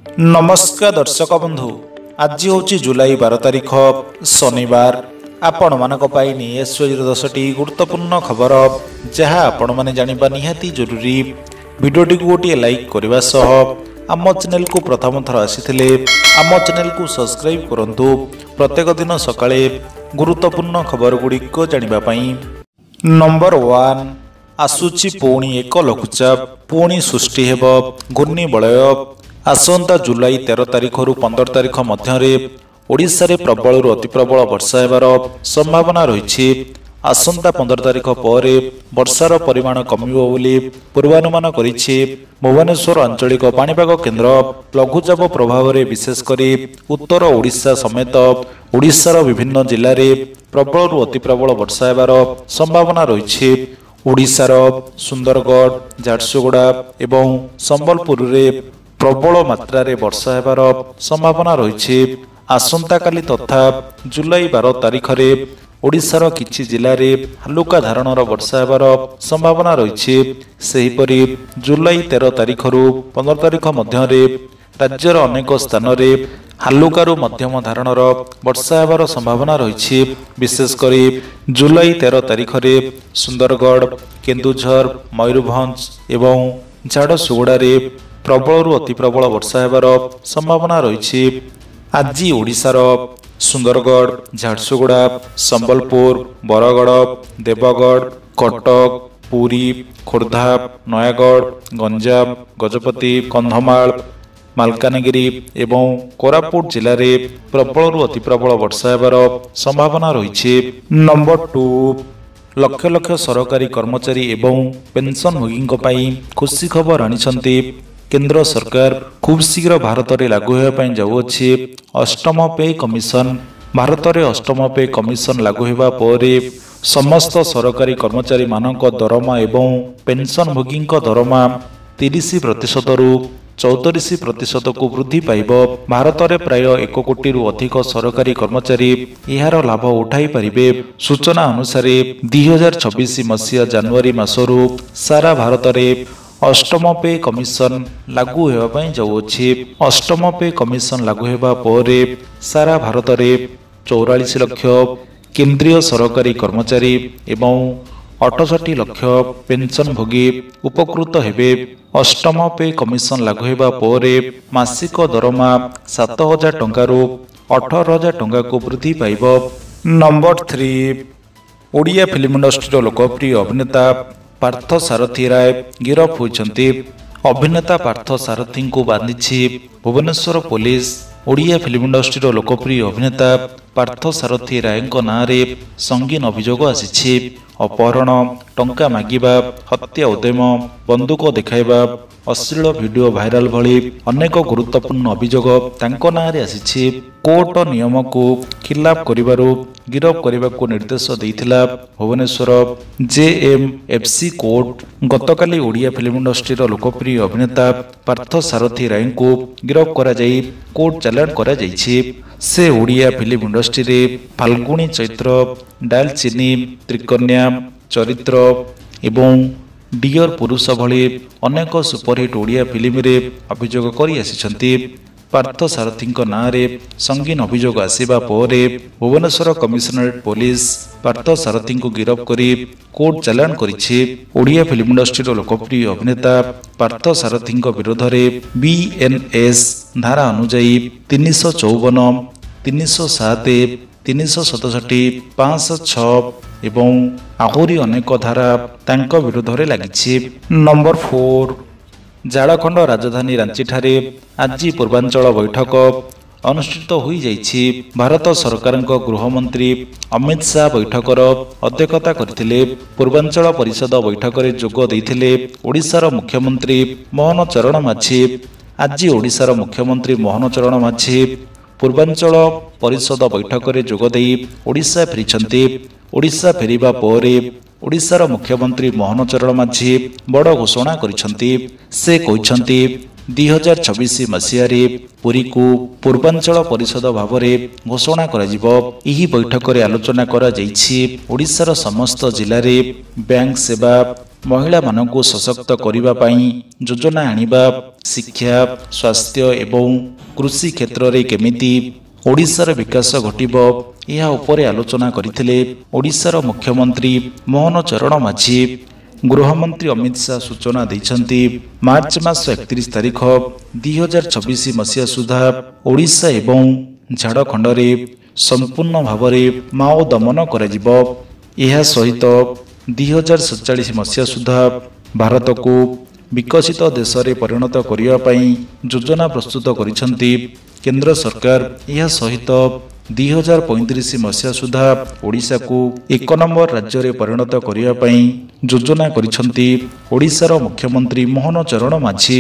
नमस्कार दर्शक बंधु आज हूँ जुलाई 12 तारिख शनिवार आपण मानक एसओ 10टी गुरुत्वपूर्ण खबर जहाँ आपण मैंने जानिबा निहाती जरूरी। भिडियोटी को गोटे लाइक करने सह आम चैनल को प्रथम थर आसी आम चैनल को सब्सक्राइब करंतु प्रत्येक दिन सकाळे गुरुत्वपूर्ण खबर गुड़िक जानापी। नंबर 1 आसुची पुणी एक लघुचाप पुणी सृष्टि हेब घूर्णिबलय। आसंता जुलाई 13 तारिख रु 15 तारिख मध्य ओडिशा रे प्रबल अति प्रबल वर्षा हेबार संभावना रही। आसंता 15 तारिख पर वर्षार परिमाण कमिबो बोली पूर्वानुमान करिछि भुवनेश्वर आंचलिक पाणीपाग केन्द्र। लघुचाप प्रभाव में विशेषकर उत्तर ओडिशा समेत ओडिशार विभिन्न जिले में प्रबल अति प्रबल वर्षा हेबार संभावना रही। ओडिशार सुंदरगढ़ झारसुगुड़ा एवं संबलपुर में प्रबल मात्रा रे वर्षा हेबार संभावना रही। आसंता काली तथा जुलाई 12 तारिख रे ओडिशार किछि जिले में हालुका धारणर वर्षा हेबार संभावना रही। सेहीपरि जुलाई 13 तारिख रु 15 तारिख मध्य राज्यर अनेक स्थान रे हालुकारु मध्यम धारणर वर्षा हेबार संभावना रही। विशेषकर जुलाई 13 तारिख रे सुंदरगढ़ केन्दुझर मयूरभंज एवं झारसुगुड़ा रे प्रबल अति प्रबल वर्षा हेबार संभावना रही। आज ओडिशार सुंदरगढ़ झारसुगुड़ा संबलपुर बरगड़ देवगढ़ कटक पुरी खोर्धा नयागढ़ गंजाम गजपति कंधमाल मालकानगिरी एवं कोरापुट जिले में प्रबल अति प्रबल वर्षा हेबार संभावना रही। नंबर 2 लक्ष लक्ष सरकारी कर्मचारी एवं पेंशनभोगी खुशी खबर आनिछंती केंद्र सरकार। खूब शीघ्र भारत में लागू होगा जाऊँगी अष्टम पे कमिशन। भारत में अष्टम पे कमिशन लागू होगा पर समस्त सरकारी कर्मचारी मानक दरमा एवं पेंशनभोगी दरमा 30% रु 34% को वृद्धि पाइब। भारत में प्राय 1 कोटी रु अधिक सरकारी कर्मचारी यार लाभ उठाई पारिबे। सूचना अनुसार 2026 मसीहा जनवरी मासरू सारा भारत में अष्टम पे कमिशन लागू होगा जाऊँगी। अष्टम पे कमिशन लागू होगा पर सारा भारत में 44 लाख केंद्रीय सरकारी कर्मचारी एवं 68 लाख पेंशनभोगी उपकृत हेबे। अष्टम पे कमिशन लागू होगा पर मासिक दरमा 7,000 टंका रु 18,000 टंका को वृद्धि पाइब। नंबर 3 ओडिया फिल्म इंडस्ट्री लोकप्रिय अभिनेता पार्थ सारथी राय गिरफ होइछन्ती। अभिनेता पार्थ सारथी को बांधिछि Bhubaneswar police. Odia film industry लोकप्रिय अभिनेता पार्थ सारथी राय नाँ में संगीन अभियोग आसी। अपहरण टंका मागिबा हत्या उद्यम बंदूक देखाइबा अश्लील वीडियो भाइराल भली अनेक गुरुत्वपूर्ण अभियोग तांको नाँ रे आसी। कोर्ट नियम को खिलाफ करिबारु गिरफ करने को निर्देश देइथिला भुवनेश्वर जेएमएफसी कोर्ट। गतकाली ओडिया फिल्म इंडस्ट्री लोकप्रिय अभिनेता पार्थ सारथी राय को गिरफ करा जाई कोर्ट चालान करा जाइछि। से ओडिया फिल्म इंडस्ट्री रे फाल्गुनी चैत्र डालचीनी त्रिकन्या चरित्र एवं डियर पुरुष भली अनेक सुपरहिट ओडिया फिल्म रे अभियोग करि आसिछन्ती। पार्थ सारथी नाँ में संगीन अभियोग आसिबा पर भुवनेश्वर कमिशनरेट पुलिस पार्थ सारथी को गिरफ करी कोर्ट चालान करिछि। ओडिया फिल्म इंडस्ट्री लोकप्रिय अभिनेता पार्थ सारथी विरोध में बीएनएस धारा अनुजाई 354 307 367 506 एवं आहुरी अनेक धारा तांको विरोध में लागिछि। नंबर 4 झारखंड राजधानी रांची ठारे आज पूर्वांचल बैठक अनुष्ठित होई जाइछि। भारत सरकार गृहमंत्री अमित शाह बैठकर अध्यक्षता करथिले। पूर्वांचल परिषद बैठक में जोग देइथिले ओडिशार मुख्यमंत्री मोहन चरण माझी। आज ओडिशार मुख्यमंत्री मोहन चरण माझी पूर्वांचल परिषद बैठक में जोग देई ओडिशा फेरिछन्ती। ओडिशा फेरिबा पर ओडिशार मुख्यमंत्री मोहन चरण माझी बड़ घोषणा करिछन्ती। से कहिछन्ती 2026 ମସିହାରେ ପୁରୀକୁ ପୂର୍ବାଞ୍ଚଳ ପରିଷଦ ଭାବରେ ଘୋଷଣା କରାଯିବ। ଏହି ବୈଠକରେ ଆଲୋଚନା କରାଯାଇଛି ଓଡ଼ିଶାର ସମସ୍ତ ଜିଲ୍ଲାରେ ବ୍ୟାଙ୍କ ସେବା, ମହିଳାମାନଙ୍କୁ ସଶକ୍ତ କରିବା ପାଇଁ ଯୋଜନା ଆଣିବା, ଶିକ୍ଷା, ସ୍ୱାସ୍ଥ୍ୟ ଏବଂ କୃଷି କ୍ଷେତ୍ରରେ କେମିତି ଓଡ଼ିଶାର ବିକାଶ ଘଟିବ, ଏହା ଉପରେ ଆଲୋଚନା କରିଥିଲେ ଓଡ଼ିଶାର ମୁଖ୍ୟମନ୍ତ୍ରୀ ମୋହନ ଚରଣ ମାଝୀ। ଗୃହମନ୍ତ୍ରୀ ଅମିତ ଶାହ ସୂଚନା ଦେଇଛନ୍ତି, ମାର୍ଚ୍ଚ ମାସ 31 ତାରିଖ 2026 ମସିହା ସୁଦ୍ଧା ଓଡ଼ିଶା ଏବଂ ଝାଡ଼ଖଣ୍ଡରେ ସମ୍ପୂର୍ଣ୍ଣ ଭାବରେ ମାଓ ଦମନ କରାଯିବ। ଏହା ସହିତ 2047 ମସିହା ସୁଦ୍ଧା ଭାରତକୁ ବିକଶିତ ଦେଶରେ ପରିଣତ କରିବା ପାଇଁ ଯୋଜନା ପ୍ରସ୍ତୁତ କରିଛନ୍ତି କେନ୍ଦ୍ର ସରକାର। ଏହା ସହିତ 2035 ମସିହା ସୁଦ୍ଧା ଓଡ଼ିଶାକୁ 1 ନମ୍ବର ରାଜ୍ୟରେ ପରିଣତ କରିବା ପାଇଁ ଯୋଜନା କରିଛନ୍ତି ଓଡ଼ିଶାର ମୁଖ୍ୟମନ୍ତ୍ରୀ ମୋହନ ଚରଣ ମାଝୀ।